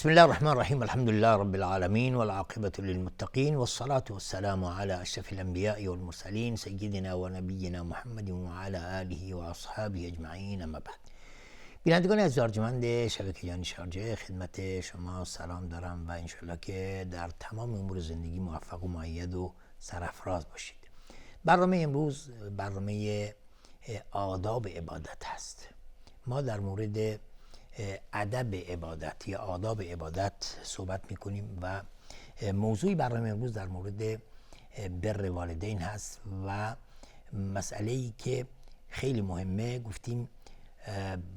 بسم الله الرحمن الرحيم الحمد لله رب العالمين والعاقبة للمتقين والصلاة والسلام على أشرف الأنبياء والمرسلين سيدنا ونبينا محمد وعلى آله وأصحابه أجمعين اما بعد. بینندگان از ارجمند شبکه جهانی شارجه خدمت شما سلام دارم و انشالله که در تمام امور زندگی موفق و مؤید و سرافراز باشید. برنامه امروز برنامه آداب عبادت هست. ما در مورد ادب عبادت یا آداب عبادت صحبت میکنیم و موضوع برنامه امروز در مورد بر والدین هست و مسئله‌ای که خیلی مهمه. گفتیم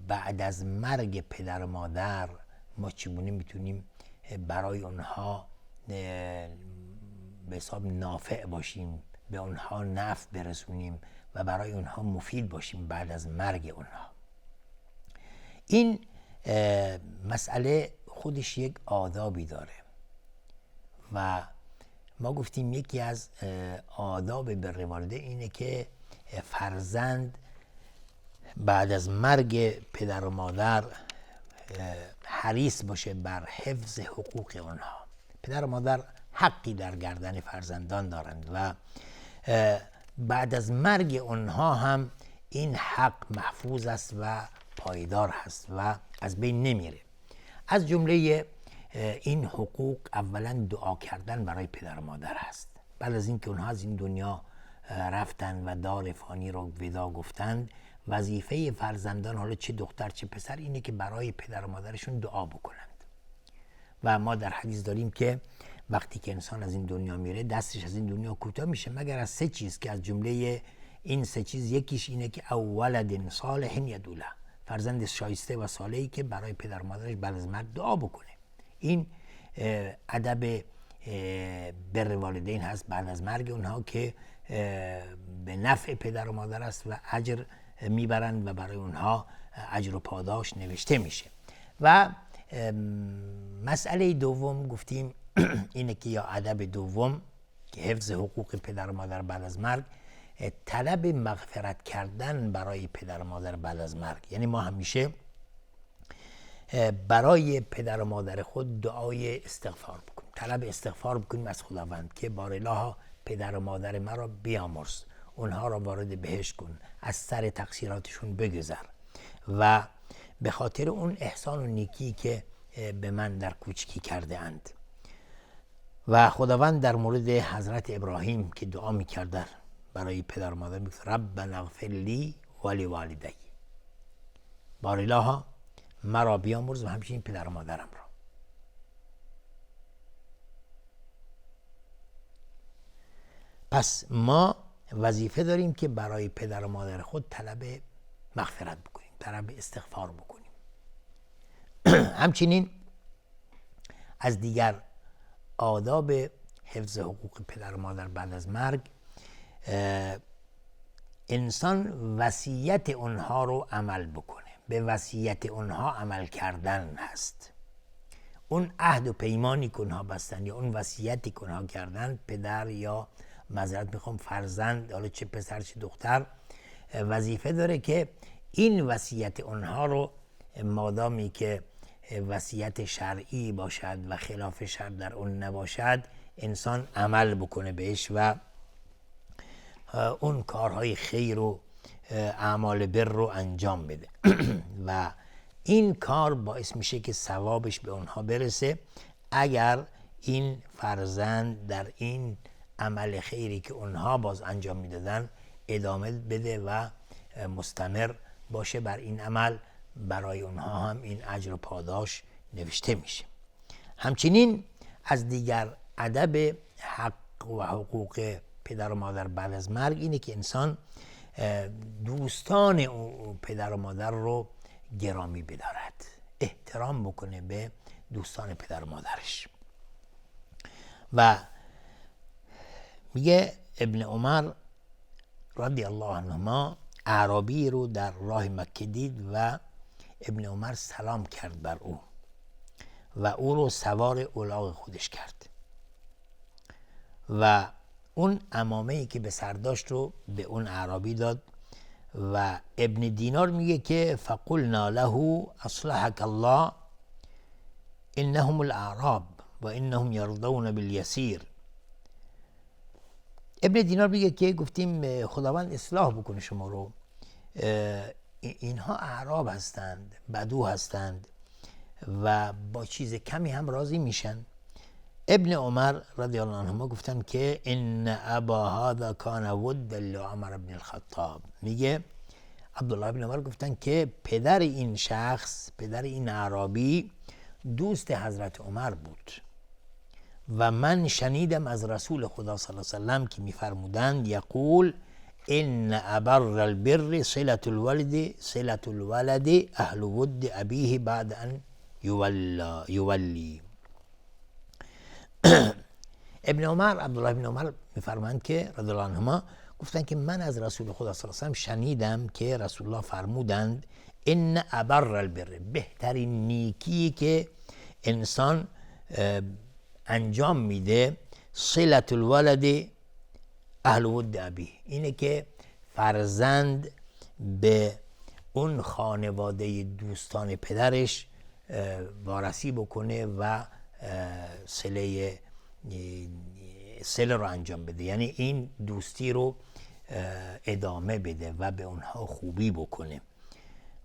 بعد از مرگ پدر و مادر ما چگونه میتونیم برای اونها به حساب نافع باشیم، به اونها نفع برسونیم و برای اونها مفید باشیم بعد از مرگ اونها. این مسئله خودش یک آدابی داره و ما گفتیم یکی از آداب بر والدین اینه که فرزند بعد از مرگ پدر و مادر حریص باشه بر حفظ حقوق اونها. پدر و مادر حقی در گردن فرزندان دارند و بعد از مرگ اونها هم این حق محفوظ است و پایدار هست و از بین نمیره. از جمله این حقوق اولا دعا کردن برای پدر و مادر هست. بعد از اینکه اونها از این دنیا رفتن و دار فانی رو ودا گفتند، وظیفه فرزندان حالا چه دختر چه پسر اینه که برای پدر و مادرشون دعا بکنند. و ما در حدیث داریم که وقتی که انسان از این دنیا میره دستش از این دنیا کوتاه میشه مگر از سه چیز که از جمله این سه چیز یکیش اینه که اولد صالح یدعو له، فرزند شایسته و صالحی که برای پدر و مادرش بعد از مرگ دعا بکنه. این ادب بر والدین هست بعد از مرگ اونها که به نفع پدر و مادر است و اجر میبرند و برای اونها اجر و پاداش نوشته میشه. و مسئله دوم گفتیم اینه که یا ادب دوم که حفظ حقوق پدر و مادر بعد از مرگ، طلب مغفرت کردن برای پدر و مادر بعد از مرگ. یعنی ما همیشه برای پدر و مادر خود دعای استغفار بکنیم، طلب استغفار بکنیم از خداوند که بارالله پدر و مادر مرا بیامرز، اونها را وارد بهشت کن، از سر تقصیراتشون بگذر و به خاطر اون احسان و نیکی که به من در کوچکی کرده اند. و خداوند در مورد حضرت ابراهیم که دعا میکرده برای پدر و مادر میگفت ربنا اغفر لی ولوالدی، بارالله مرا بیامرز و همچنین پدر و مادرم را. پس ما وظیفه داریم که برای پدر و مادر خود طلب مغفرت بکنیم، طلب استغفار بکنیم. همچنین از دیگر آداب حفظ حقوق پدر و مادر بعد از مرگ، انسان وصیت اونها رو عمل بکنه. به وصیت اونها عمل کردن هست. اون عهد و پیمانی که اونها بستن یا اون وصیتی که اونها کردن، پدر یا معذرت میخوام فرزند، حالا چه پسر چه دختر، وظیفه داره که این وصیت اونها رو مادامی که وصیت شرعی باشد و خلاف شرع در اون نباشد انسان عمل بکنه بهش و اون کارهای خیر و اعمال بر رو انجام بده و این کار باعث میشه که ثوابش به اونها برسه اگر این فرزند در این عمل خیری که اونها باز انجام میدادن ادامه بده و مستمر باشه بر این عمل، برای اونها هم این اجر و پاداش نوشته میشه. همچنین از دیگر ادب حق و حقوق پدر و مادر بعد از مرگ اینه که انسان دوستان پدر و مادر رو گرامی بدارد، احترام بکنه به دوستان پدر و مادرش. و میگه ابن عمر رضی الله عنهما اعرابی رو در راه مکه دید و ابن عمر سلام کرد بر او و او رو سوار الاغ خودش کرد و اون عمامه‌ای که به سر داشت رو به اون اعرابی داد و ابن دینار میگه که فقلنا له اصلحك الله انهم الاعراب و انهم یرضون بالیسیر. ابن دینار میگه که گفتیم خداوند اصلاح بکنه شما رو، اینها اعراب هستند، بدو هستند و با چیز کمی هم راضی میشن. ابن عمر رضی الله عنهما گفتن که ان ابا هذا کان ودا لعمر بن الخطاب. میگه عبدالله بن عمر گفتن که پدر این شخص، پدر این اعرابی دوست حضرت عمر بود و من شنیدم از رسول خدا صلی الله علیه و سلم که میفرمودند یقول ان ابر البر صلة الولد اهل ود ابیه بعد ان یولی. ابن عمر، عبدالله بن عمر میفرمایند که رضی الله عنهما گفتن که من از رسول خدا صلی الله علیه و سلم شنیدم که رسول الله فرمودند ان ابر البر، بهترین نیکی که انسان انجام میده، صلة الولد اهل ود ابیه، اینه که فرزند به اون خانواده دوستان پدرش وارسی بکنه و صله رو انجام بده، یعنی این دوستی رو ادامه بده و به اونها خوبی بکنه.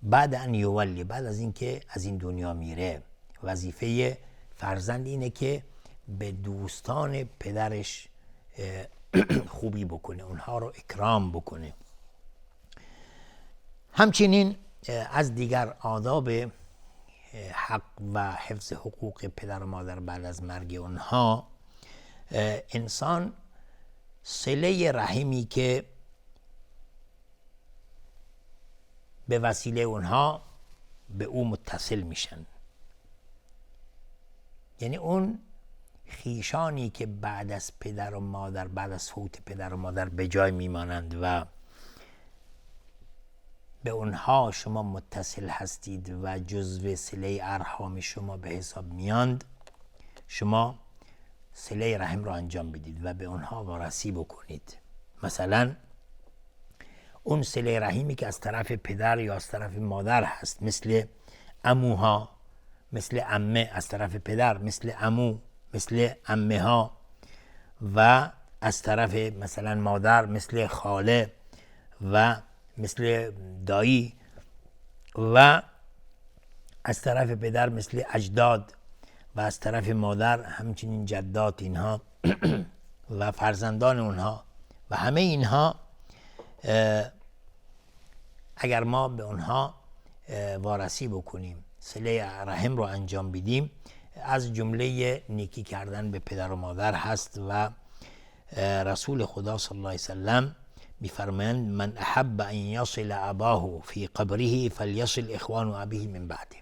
بعد ان یولی، بعد از اینکه از این دنیا میره، وظیفه فرزند اینه که به دوستان پدرش خوبی بکنه، اونها رو اکرام بکنه. همچنین از دیگر آداب حق و حفظ حقوق پدر و مادر بعد از مرگ اونها، انسان صله رحمی که به وسیله اونها به او متصل میشن، یعنی اون خیشانی که بعد از پدر و مادر، بعد از فوت پدر و مادر به جای میمانند و به اونها شما متصل هستید و جزو صله ارحام شما به حساب میاند، شما صله رحم را انجام بدید و به اونها وارسی بکنید. مثلا اون صله رحمی که از طرف پدر یا از طرف مادر هست، مثل عموها، مثل عمه از طرف پدر، مثل عمو، مثل عمه ها، و از طرف مثلا مادر مثل خاله و مثل دایی، و از طرف پدر مثل اجداد، و از طرف مادر همچنین جدات اینها و فرزندان اونها، و همه اینها اگر ما به اونها وارسی بکنیم، صله رحم رو انجام بدیم، از جمله نیکی کردن به پدر و مادر هست. و رسول خدا صلی الله علیه وسلم میفرمایند من احب ان یصل اباه فی قبره فلیصل اخوان ابیه من بعده.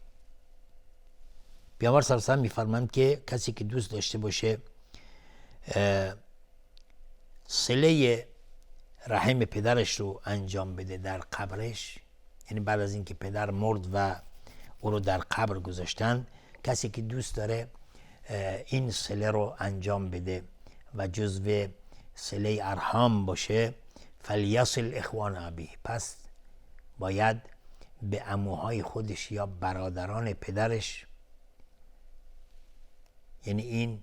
پیامبر صلی الله علیه وسلم میفرمایند که کسی که دوست داشته باشه صله رحم پدرش رو انجام بده در قبرش، یعنی بعد از اینکه پدر مرد و او رو در قبر گذاشتن، کسی که دوست داره این صله رو انجام بده و جزو صله ارحام باشه، فلیصل اخوان ابی، پس باید به عموهای خودش یا برادران پدرش، یعنی این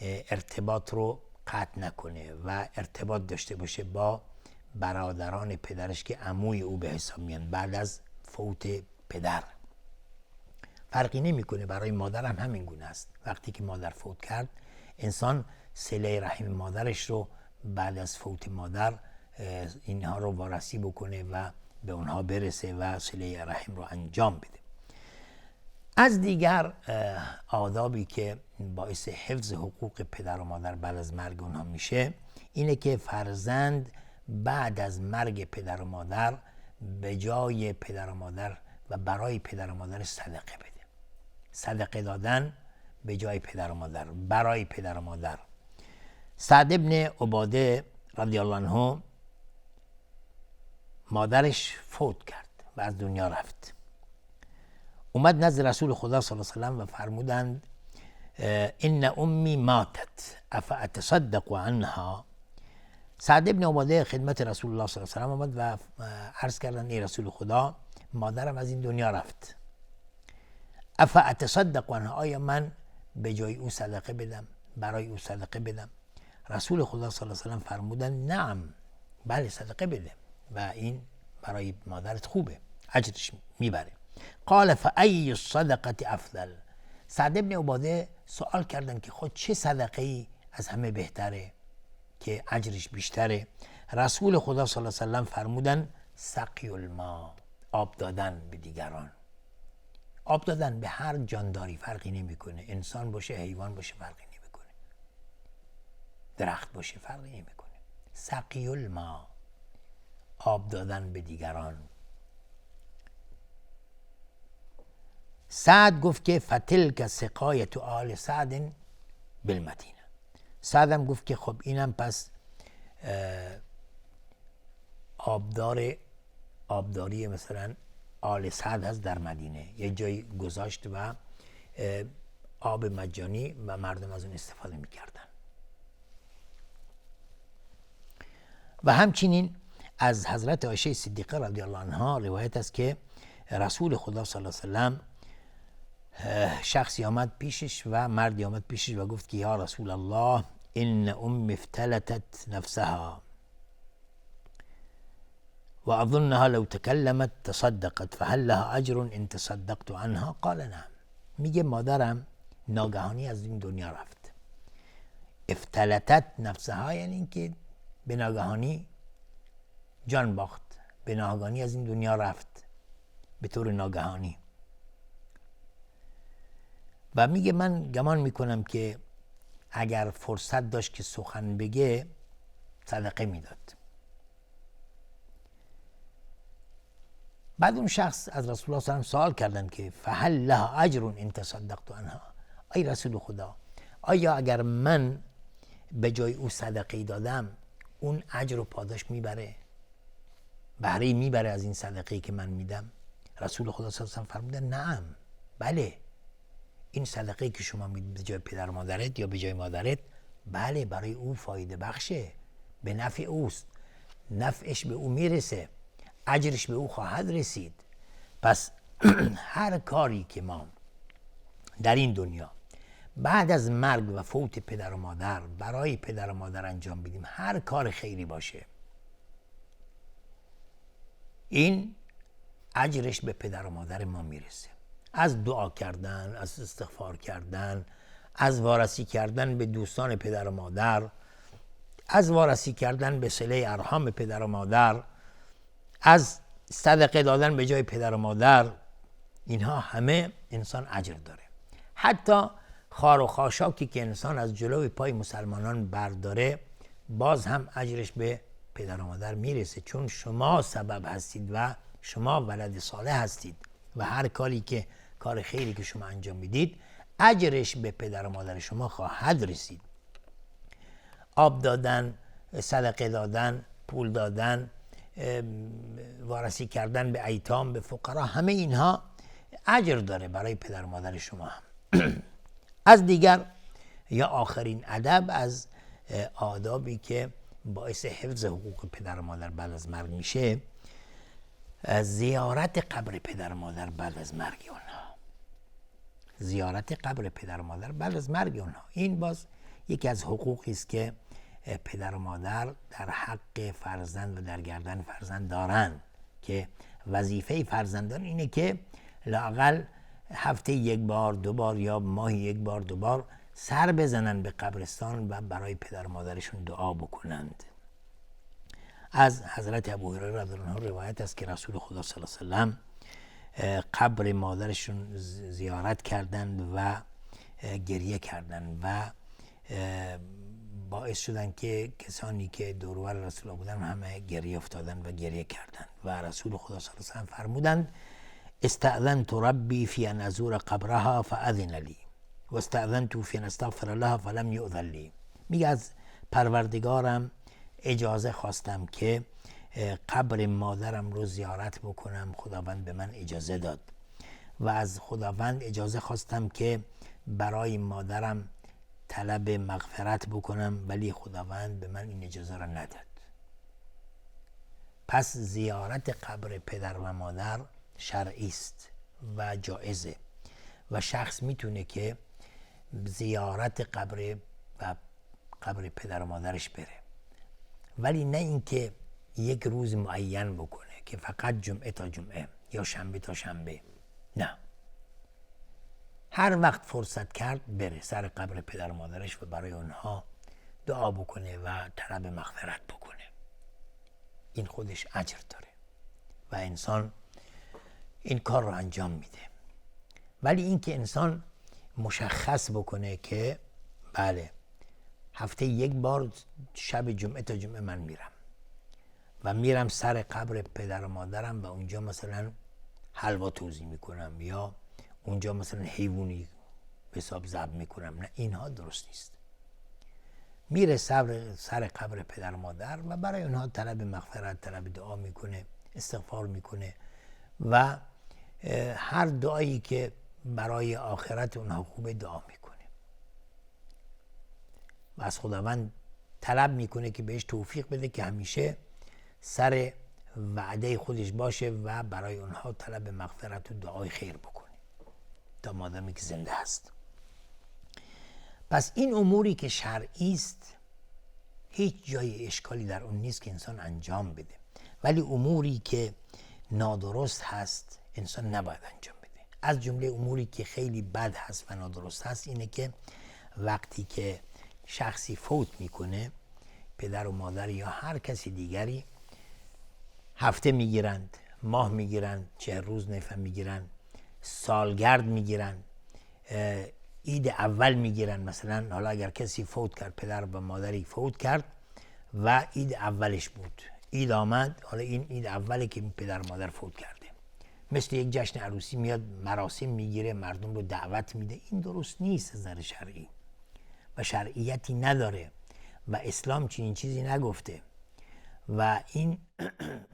ارتباط رو قطع نکنه و ارتباط داشته باشه با برادران پدرش که عموی او به حساب میان بعد از فوت پدر. فرقی نمیکنه، برای مادر هم همین گونه است. وقتی که مادر فوت کرد، انسان صله رحم مادرش رو بعد از فوت مادر اینها رو وارسی بکنه و به اونها برسه و صله رحم رو انجام بده. از دیگر آدابی که باعث حفظ حقوق پدر و مادر بعد از مرگ اونها میشه، اینه که فرزند بعد از مرگ پدر و مادر به جای پدر و مادر و برای پدر و مادر صدقه بده. صدقه دادن به جای پدر و مادر، برای پدر و مادر. سعد ابن عباده رضی الله عنه مادرش فوت کرد و از دنیا رفت. اومد نزد رسول خدا صلی الله علیه و سلم و فرمودند ان امی ماتت افاتصدق عنها. سعد ابن عباده خدمت رسول الله صلی الله علیه و سلم آمد و عرض کردند ای رسول خدا، مادرم از این دنیا رفت، افاتصدق عنها، آیا من به جای او صدقه بدم، برای او صدقه بدم؟ رسول خدا صلی الله علیه و سلم فرمودند نعم، بله صدقه بده و این برای مادرت خوبه، اجرش میبره. قال فای الصدقه افضل. سعد بن عباده سوال کردن که خود چه صدقه ای از همه بهتره که اجرش بیشتره؟ رسول خدا صلی الله علیه و سلم فرمودن سقی الماء، آب دادن به دیگران. آب دادن به هر جانداری فرقی نمیکنه، انسان باشه حیوان باشه فرقی نمیکنه، درخت باشه فرقی نمیکنه. سقی الماء، آب دادن به دیگران. سعد گفت که فتلک سقایت آل سعد بالمدینه. سعدم گفت که خب اینم پس آبداری مثلا آل سعد هست در مدینه، یه جای گذاشت و آب مجانی و مردم از اون استفاده میکردن. و همچنین از حضرت عایشه صدیقه رضی الله عنها روایت است که رسول خدا صلی الله علیه و سلم شخصی آمد پیشش و مردی آمد پیشش و گفت که یا رسول الله ان ام افتلتت نفسها و اظنها لو تکلمت تصدقت فهل لها اجر ان تصدقت عنها؟ قال نعم. میگه مادرم ناگهانی از این دنیا رفت. افتلتت نفسها یعنی اینکه به ناگهانی جان باخت، به ناگهانی از این دنیا رفت به طور ناگهانی. و میگه من گمان میکنم که اگر فرصت داشت که سخن بگه صدقه میداد. بعد اون شخص از رسول الله صلی الله علیه و سلم سوال کردن که فهل لها اجر ان تصدقت عنها؟ ای رسول خدا، آیا اگر من به جای او صدقه دادم اون اجر و پاداش میبره، بهره میبره از این صدقه که من میدم؟ رسول خدا صلی الله علیه و سلم فرمودن نعم، بله، این صدقه که شما میدید به جای پدر و مادرت یا به جای مادرت، بله برای او فایده بخشه، به نفع اوست، نفعش به او میرسه، اجرش به او خواهد رسید. پس هر کاری که ما در این دنیا بعد از مرگ و فوت پدر و مادر برای پدر و مادر انجام بدیم، هر کار خیری باشه، این اجرش به پدر و مادر ما میرسه. از دعا کردن، از استغفار کردن، از وارسی کردن به دوستان پدر و مادر، از وارسی کردن به صله ارحام پدر و مادر، از صدقه دادن به جای پدر و مادر، اینها همه انسان اجر داره. حتی خار و خاشاکی که انسان از جلوی پای مسلمانان برداره، باز هم اجرش به پدر و مادر میرسه، چون شما سبب هستید و شما ولد صالح هستید و هر کار خیری که شما انجام میدید اجرش به پدر و مادر شما خواهد رسید. آب دادن، صدقه دادن، پول دادن، وارسی کردن به ایتام، به فقرا، همه اینها اجر داره برای پدر و مادر شما هم. از دیگر یا آخرین ادب از آدابی که باعث حفظ حقوق پدر و مادر بعد از مرگ میشه، زیارت قبر پدر و مادر بعد از مرگ اونها. زیارت قبر پدر و مادر بعد از مرگ اونها، این باز یکی از حقوقی است که پدر و مادر در حق فرزند و در گردن فرزند دارند، که وظیفه فرزندان اینه که لااقل هفته یک بار، دو بار یا ماهی یک بار، دو بار سر بزنن به قبرستان و برای پدر و مادرشون دعا بکنند. از حضرت ابوهریره رضی الله عنه روایت است که رسول خدا صلی الله علیه و سلم قبر مادرشون زیارت کردند و گریه کردند و باعث شدن که کسانی که دور و بر رسول الله بودن همه گریه افتادن و گریه کردند و رسول خدا صلی الله علیه و سلم فرمودند استأذنت ربی فی ان ازور قبرها فاذن لی و استأذنت فی ان استغفر لها فلم یؤذن لی. میگه از پروردگارم اجازه خواستم که قبر مادرم رو زیارت بکنم، خداوند به من اجازه داد، و از خداوند اجازه خواستم که برای مادرم طلب مغفرت بکنم، ولی خداوند به من این اجازه را نداد. پس زیارت قبر پدر و مادر شرعی است و جایزه و شخص میتونه که زیارت قبر و قبر پدر و مادرش بره، ولی نه اینکه یک روز معین بکنه که فقط جمعه تا جمعه یا شنبه تا شنبه. نه، هر وقت فرصت کرد بره سر قبر پدر و مادرش و برای اونها دعا بکنه و طلب مغفرت بکنه. این خودش اجر داره و انسان این کار رو انجام میده. ولی اینکه انسان مشخص بکنه که بله هفته یک بار شب جمعه تا جمعه من میرم و میرم سر قبر پدر و مادرم و اونجا مثلا حلوا توزیع میکنم یا اونجا مثلا حیوانی به حساب ذبح میکنم، نه، اینها درست نیست. میره سر قبر پدر و مادر و برای اونها طلب مغفرت، طلب دعا میکنه، استغفار میکنه و هر دعایی که برای آخرت اونها خوبه دعا میکنه و از خداوند طلب میکنه که بهش توفیق بده که همیشه سر وعده خودش باشه و برای اونها طلب مغفرت و دعای خیر بکنه تا مادامی که زنده هست. پس این اموری که شرعی است هیچ جای اشکالی در اون نیست که انسان انجام بده، ولی اموری که نادرست هست انسان نباید انجام بده. از جمله اموری که خیلی بد هست و نادرست هست اینه که وقتی که شخصی فوت میکنه، پدر و مادر یا هر کسی دیگری هفته میگیرند، ماه میگیرند، 40 روز نفع میگیرند، سالگرد میگیرند، عید اول میگیرن. مثلا حالا اگر کسی فوت کرد، پدر و مادری فوت کرد و عید اولش بود، عید آمد، حالا این عید اوله که پدر و مادر فوت کرده، مثل یک جشن عروسی میاد مراسم میگیره، مردم رو دعوت میده. این درست نیست از نظر شرعی و شرعیتی نداره و اسلام چنین چیزی نگفته و این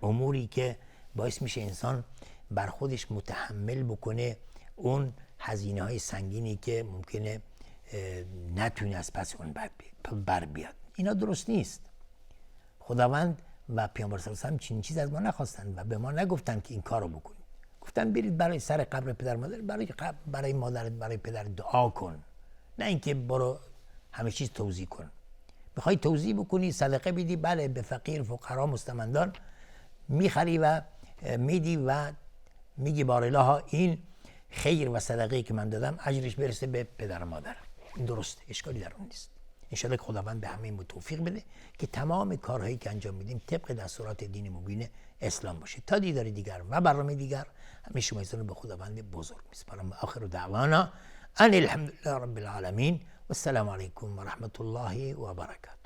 اموری که باعث میشه انسان بر خودش متحمل بکنه اون هزینه های سنگینی که ممکنه نتونه از پس اون بر بیاد. اینا درست نیست. خداوند و پیامبر صلی الله علیه و آله چنین چیز از ما نخواستن و به ما نگفتن که این کارو بکنید. گفتن برید برای سر قبر پدر مادر، برای مادر، برای پدر دعا کن، نه اینکه برو همه چیز توزیع کن. میخوای توزیع بکنی، صدقه بدی، بله، به فقیر، فقرا، مستمندان میخری و میدی و میگی بارالله این خیر و صدقه‌ای که من دادم اجرش برسه به پدر و مادر. این درسته، اشکالی در اون نیست. انشاءالله که خداوند به همه ما توفیق بده که تمام کارهایی که انجام میدیم طبق دستورات دین مبین اسلام باشه. تا دیدار دیگر و برنامه دیگر همه شما رو به خداوند بزرگ میسپارم. آخر دعوانا ان الحمدلله رب العالمین و السلام علیکم و رحمت الله و برکاته.